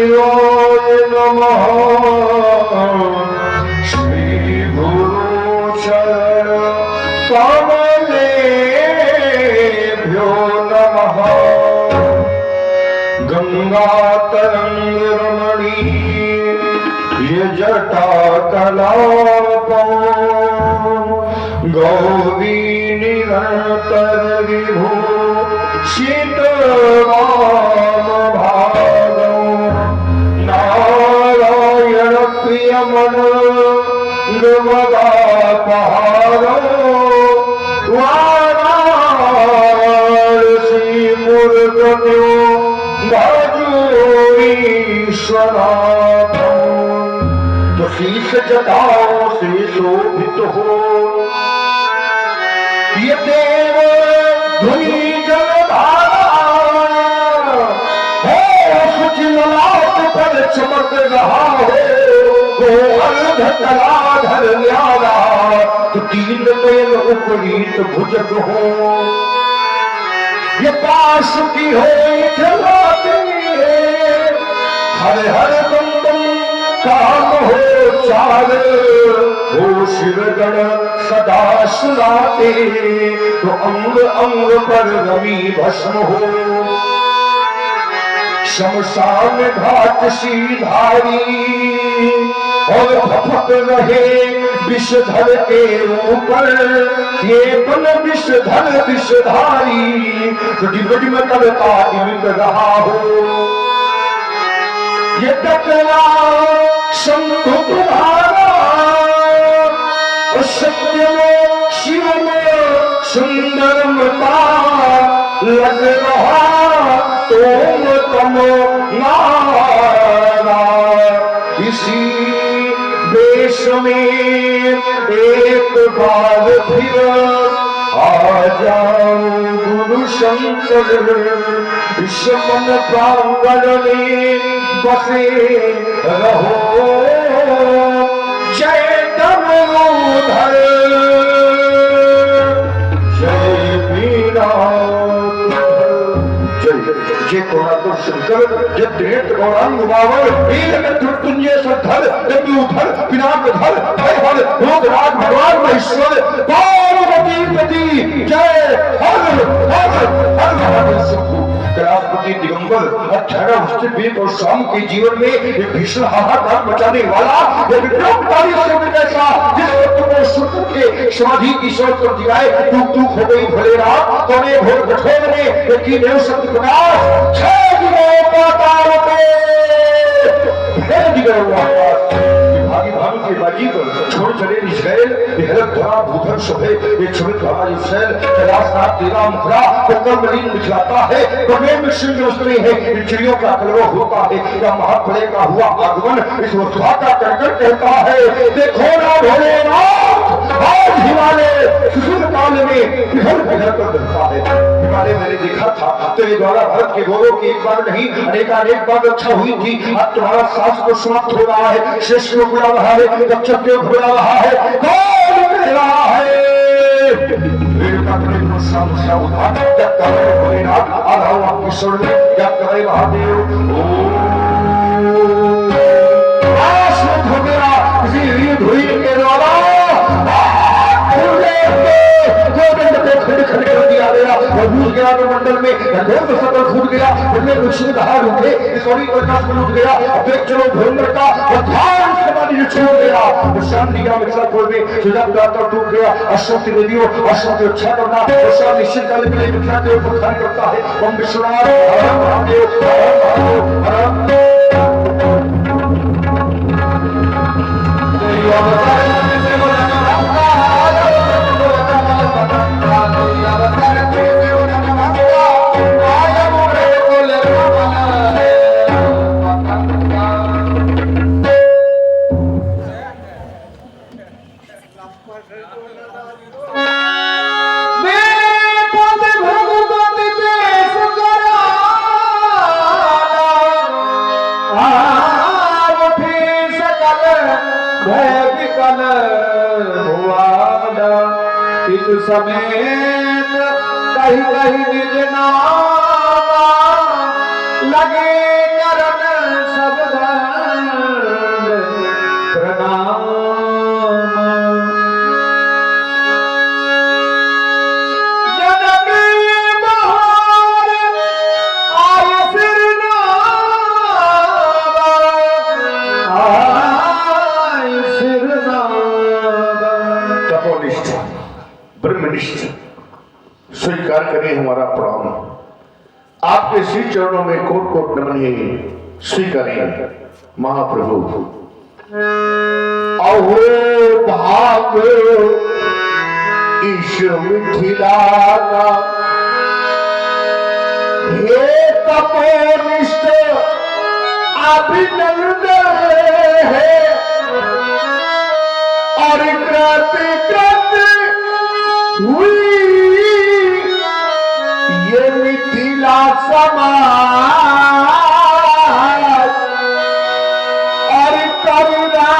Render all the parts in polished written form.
शिवाय नमः श्री गुरु चरण कमलेभ्यो नमः गंगा तरंग रमणीय जटा कलापं गौरी निरंतर विभू शीतवाम भागं नारायण प्रियमन गमदापहारं वाराणसी मूर्धन्यो भजोईश्वरार्थं तो शीश जटाओं से शोभित हो ये देव धुनी पर चमक रहा है वो अर्ध कलाधर न्यारा तो तीन नयन उपरीत भुजग हो ये पास की हो खिलाती है हर हर दम दम काम हो चार हो शिवगण सदा सुनाते तो अंग अंग पर रवि भस्म हो शमशान घाट सीधारी और भपक रहे विषधर के ऊपर ये बन विषधर विषधारी डिमडी में करता इमित रहा हो ये टकरा शंभु तुम्हारा सत्य में शिव में सुंदरमता लग रहा तुम तम नारा इसी देश में एक बार फिर आ जाओ गुरु शंकर इस मन प्रांगण में बसे रहो जय दामोदर जय मीरा जय कोणार्क शंकर जय त्रिनेत्र गौरांग बाबर वीर मृत्युंजय सद्धर जम्बूधर पिनाकधर भयहर रोगराज भगवान महेश्वर पार्वती पति जय हर हर हर महादेव शंभु कैलाशपति दिगंबर 18 वर्षीय वीर परशुराम के जीवन में ये भीषण हाहाकार मचाने वाला ये विक्रमकारी शब्द कैसा जिस वक्त को सुन के समाधि ईश्वर पर दिखाए टूक टूक हो गई भले रात कोने भोर कठोर में लेकिन देव शब्द प्रकाश छह दिनों पाताल पे भेद गए आकाश भागी भागी के बाजी पर छोड़ चले निशैल हरक धरा भूधर शोभे ये क्षमित भाई शैल कैलाशनाथ तेरा मुखड़ा कर्मलीन दिखलाता है कमरे में सिंह वस्त्री है चिड़ियों का कलरव होता है या महाफले का हुआ आगमन इस वसुधा का करकर कहता है देखो ना भोलेनाथ आज हिमालय सुशील काल में बिहर बिहर कर दिखता है हिमालय मैंने देखा था तेरे द्वारा भारत के गौरव की एक बार नहीं अनेक बार रक्षा हुई थी अब तुम्हारा सास को समाप्त हो रहा है शेष को बुला रहा है रक्षक को बुला रहा है कौन कह रहा है भोलेनाथ आ रहा हूँ आपकी शरण में क्या करे महादेव धुई के द्वारा भूल गया तो मंडल में गंधर्व सकल फूट गया उनमें ऋषि धार उठे सॉरी प्रकाश में उठ गया अब देख चलो भयंकर का ध्यान समाधि छोड़ गया शाम दिया मित्रा खोल में सुजात दाता टूट गया अश्वत्थ देवियों अश्वत्थ अच्छा करना शाम निश्चित काल में मित्रा के ऊपर ध्यान करता है ओम विश्वनाथ महादेव समेत कहीं कहीं निज नाम लगे करन सब स्वीकार करें हमारा प्रणाम। आपके श्री चरणों में कोट कोट नमन है, स्वीकारें महाप्रभु। अहो भाग ईश मिथिलाना, हे तपोनिष्ठ अभिनंदन है, और कृति हुई ये मिथिला समाज, और करुणा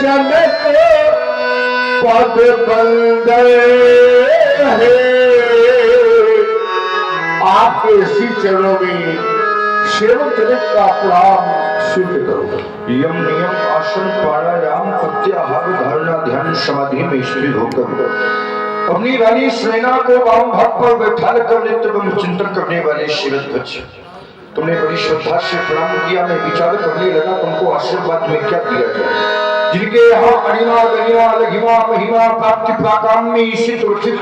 जनक पद बंदे है। आपके श्री चरणों में सेवक जनक का प्रणाम स्वीकार करो। यम नियम आसन प्राणायाम प्रत्याहार धारणा ध्यान समाधि में स्थिर होकर अपनी रानी सेना को वाम भाग पर बैठा कर नित्य ब्रह्म चिंतन करने वाले शिवध्वज, तुमने बड़ी श्रद्धा से प्रणाम किया। मैं विचार करने लगा तुमको आशीर्वाद में क्या दिया जाए। जिनके यहाँ अणिमा गणिमा लघिमा महिमा प्राप्ति प्राकाम्य ईशित वर्षित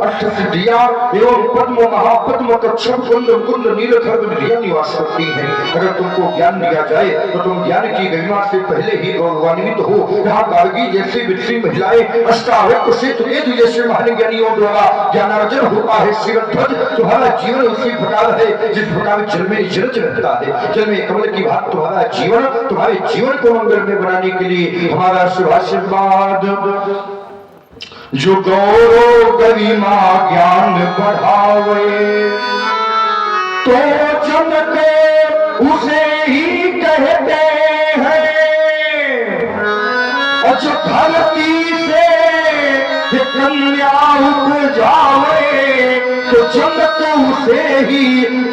अष्ट सिद्धियां एवं पद्म महापद्म कच्छप कुंड कुंड नीलखर्ग निधियां निवास करती हैं। अगर तुमको ज्ञान दिया जाए तो तुम ज्ञान की गरिमा से पहले ही गौरवान्वित हो। यहाँ गार्गी जैसी विद्री महिलाएं अष्टावक्र से तुझे जैसे महान ज्ञानियों द्वारा ज्ञानार्जन होता है। शिवध्वज, तुम्हारा जीवन उसी प्रकार है जिस प्रकार जल में जल रहता है। जल में कमल की भांति तुम्हारा जीवन, तुम्हारे जीवन को मंगल में बनाने के लिए हमारा शुभाशीर्वाद। जो गौरव गरिमा ज्ञान बढ़ावे, तो जनक उसे ही कहते हैं। और जो धरती से कन्या उपजावे, तो जनक उसे ही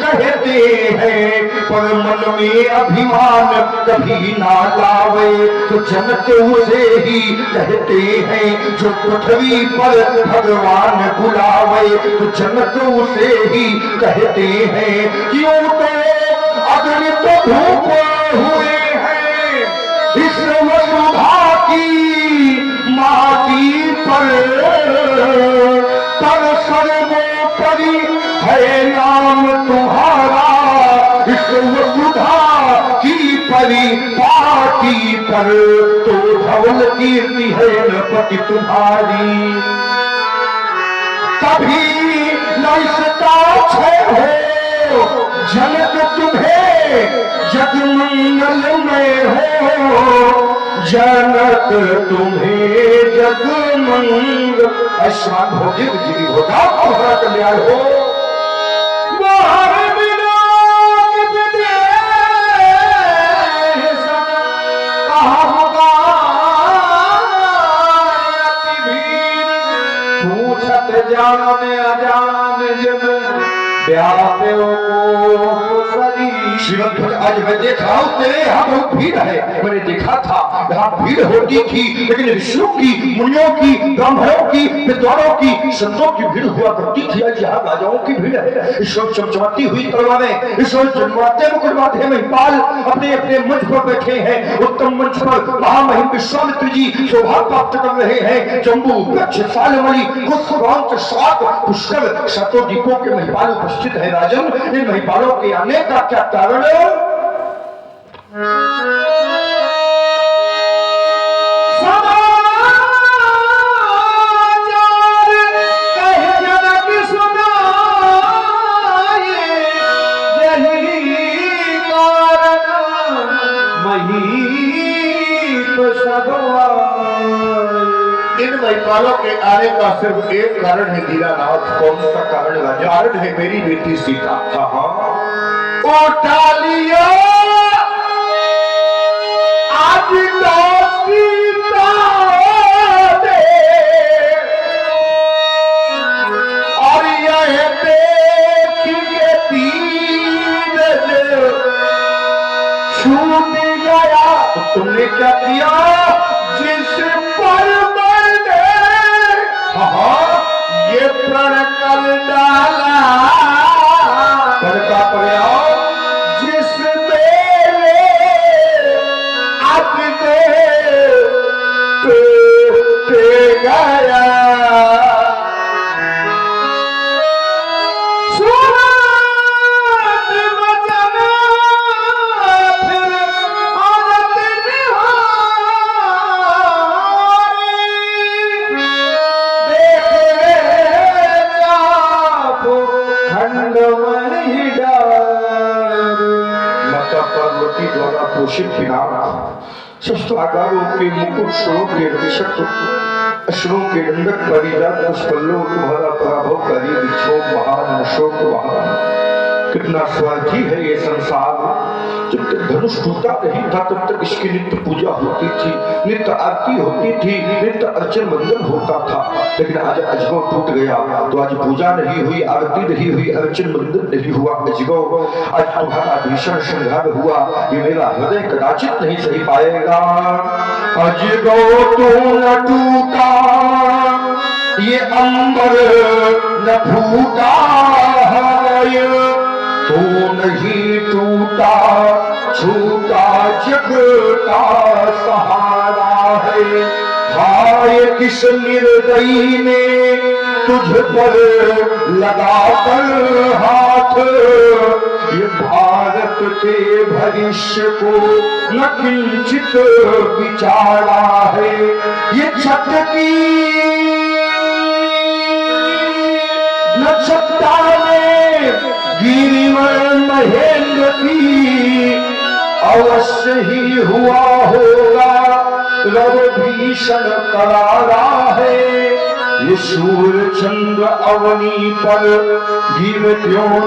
कहते हैं। पर मन में अभिमान कभी ना लावे, तो जनक उसे ही कहते हैं। जो पृथ्वी पर भगवान बुलावे, तो जनक उसे ही कहते हैं। क्यों तो अगणित धूप हुए हैं इस वसुधा की माटी पर सर्वोपरि है नाम तुम्हारा। इस वसुधा की परिपाटी पर तो धवल कीर्ति है नपति तुम्हारी। कभी न इसका क्षय हो, जनक तुम्हें जगमंगल में हो। जनक तुम्हें जगमंगल ऐश्वर्य भोगिक जीवी होगा, तुम्हारा कल्याण हो। पूछत जान अजान जब ब्याहे शिवध्वज, आज मैं देख रहा हूँ तेरे यहाँ बहुत भीड़ है। मैंने देखा था यहाँ भीड़ होती थी, लेकिन ऋषियों की, मुनियों की, ब्राह्मणों की, विद्वानों की, संतों की भीड़ हुआ करती थी। आज यहाँ राजाओं की भीड़ है। इस वक्त चमचमाती हुई तलवारें, इस वक्त जन्माते मुकुटमाते महिपाल अपने अपने मंच पर बैठे हैं। उत्तम मंच पर महामहिम विश्वामित्र जी शोभा प्राप्त कर रहे हैं। जम्बू वृक्ष सालमणि पुष्पवंत शाक पुष्कर शतों दीपों के महिपाल उपस्थित है। राजन, इन महिपालों के आने का क्या कारण? इन महिपालों के आने का सिर्फ एक कारण है दीनानाथ। कौन सा कारण? कारण है मेरी बेटी सीता। उठा लिया आज तो सीता दे, और यह देख के तीर छूट गया। तो तुमने क्या किया? जिस पर मैंने ये प्रण कर डाला, पर का प्रयास जिस मेरे आप दे गया। दूषित पिनाक, शस्त्रागारों के मुकुट, सुरों के रक्षक, अश्रों के दंडक, परिजात पुष्पल्लों, तुम्हारा पराभव करी विक्षोभ महान अशोक महान। कितना स्वार्थी है ये संसार। जब तक धनुष टूटा नहीं था तब तक इसकी नित्य पूजा होती थी, नित्य आरती होती थी, नित्य अर्चन वंदन होता था। लेकिन आज अजगौ टूट गया तो आज पूजा नहीं हुई, आरती नहीं हुई, अर्चन वंदन नहीं हुआ। अजगौ, आज तुम्हारा भीषण संहार हुआ, ये मेरा हृदय कदाचित नहीं सही पाएगा। अजगौ तो न टूटा, ये अंबर न फूटा, तो नहीं टूटा छूटा जग का सहारा है। हाय किस निर्दयी ने तुझ पर लगा कर हाथ, ये भारत के भविष्य को न किंचित विचारा है। ये छटकी नक्षत्रा में गिरिवर महेंद्र की अवश्य ही हुआ होगा, रव भीषण करारा है। ये सूर्य चंद्र अवनी पर गिर क्यों